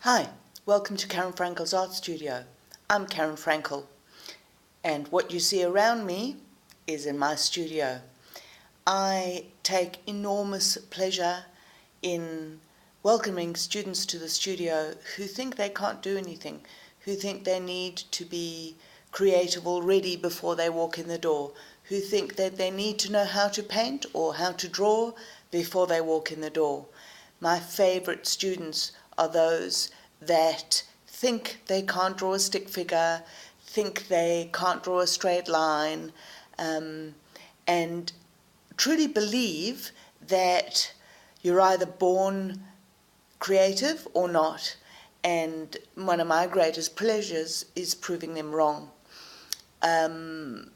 Hi, welcome to Karen Frankel's Art Studio. I'm Karen Frankel, and what you see around me is in my studio. I take enormous pleasure in welcoming students to the studio who think they can't do anything, who think they need to be creative already before they walk in the door, who think that they need to know how to paint or how to draw before they walk in the door. My favorite students are those that think they can't draw a stick figure, think they can't draw a straight line, and truly believe that you're either born creative or not. And one of my greatest pleasures is proving them wrong. The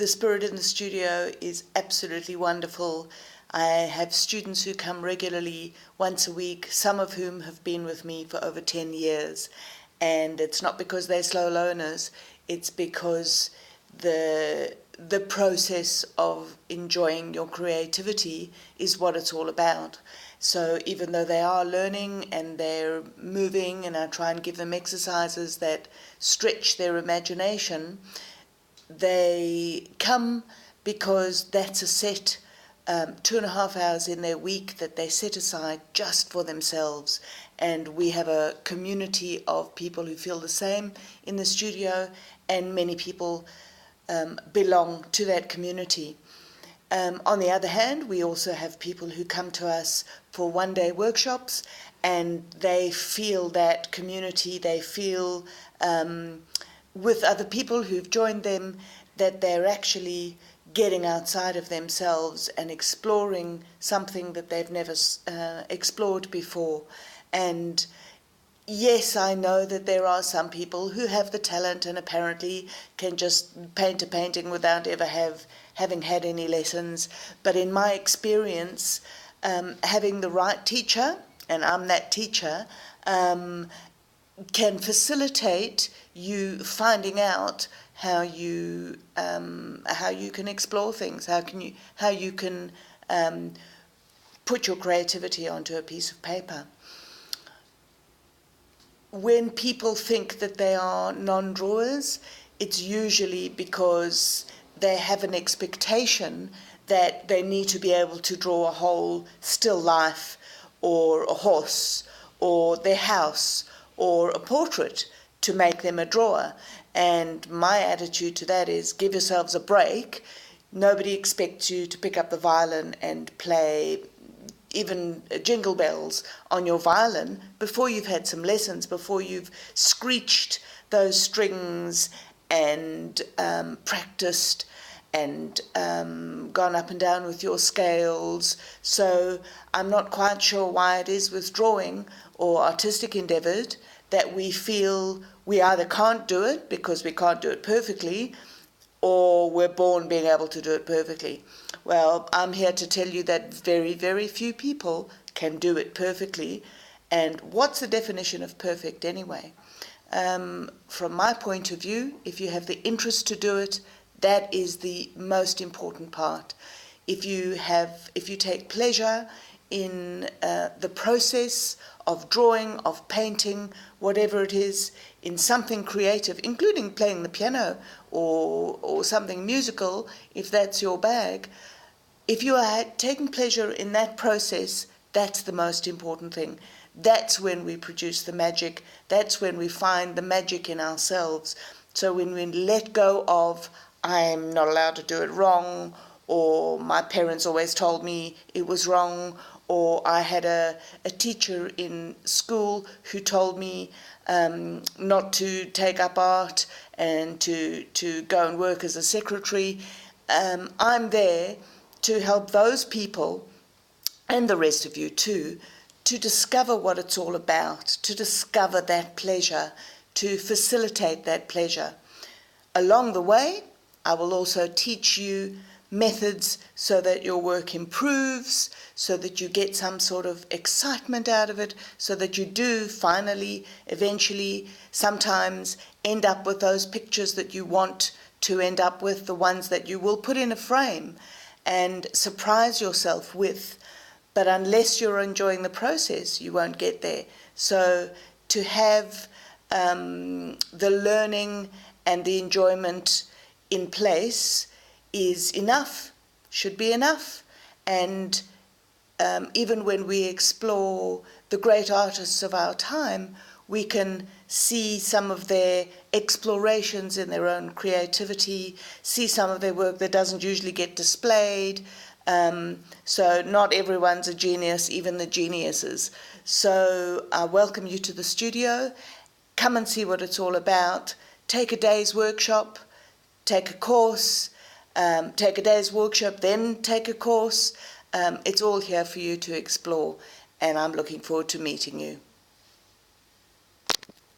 spirit in the studio is absolutely wonderful. I have students who come regularly once a week, some of whom have been with me for over 10 years. And it's not because they're slow learners, it's because the process of enjoying your creativity is what it's all about. So even though they are learning and they're moving, and I try and give them exercises that stretch their imagination, they come because that's a set 2.5 hours in their week that they set aside just for themselves. And we have a community of people who feel the same in the studio, and many people belong to that community. On the other hand, we also have people who come to us for one-day workshops, and they feel that community, they feel with other people who've joined them that they're actually getting outside of themselves and exploring something that they've never explored before. And yes, I know that there are some people who have the talent and apparently can just paint a painting without ever having had any lessons. But in my experience, having the right teacher, and I'm that teacher, can facilitate you finding out how you can explore things, how you can put your creativity onto a piece of paper. When people think that they are non-drawers, it's usually because they have an expectation that they need to be able to draw a whole still life, or a horse, or their house, or a portrait to make them a drawer. And my attitude to that is, give yourselves a break. Nobody expects you to pick up the violin and play even jingle bells on your violin before you've had some lessons, before you've screeched those strings and practiced and gone up and down with your scales. So I'm not quite sure why it is with drawing or artistic endeavors that we feel we either can't do it because we can't do it perfectly, or we're born being able to do it perfectly. Well, I'm here to tell you that very, very few people can do it perfectly. And what's the definition of perfect anyway? From my point of view, if you have the interest to do it, that is the most important part. If you take pleasure in the process of drawing, of painting, whatever it is, in something creative, including playing the piano or something musical, if that's your bag, if you are taking pleasure in that process, that's the most important thing. That's when we produce the magic. That's when we find the magic in ourselves. So when we let go of, I'm not allowed to do it wrong, or my parents always told me it was wrong, or I had a teacher in school who told me not to take up art and to go and work as a secretary. I'm there to help those people, and the rest of you too, to discover what it's all about, to discover that pleasure, to facilitate that pleasure. Along the way, I will also teach you methods so that your work improves, so that you get some sort of excitement out of it, so that you do finally, eventually, sometimes end up with those pictures that you want to end up with, the ones that you will put in a frame and surprise yourself with. But unless you're enjoying the process, you won't get there. So to have the learning and the enjoyment in place is enough, should be enough. And even when we explore the great artists of our time, we can see some of their explorations in their own creativity, see some of their work that doesn't usually get displayed. So not everyone's a genius, even the geniuses. So I welcome you to the studio. Come and see what it's all about. Take a day's workshop, take a course, take a day's workshop, then take a course. It's all here for you to explore, and I'm looking forward to meeting you.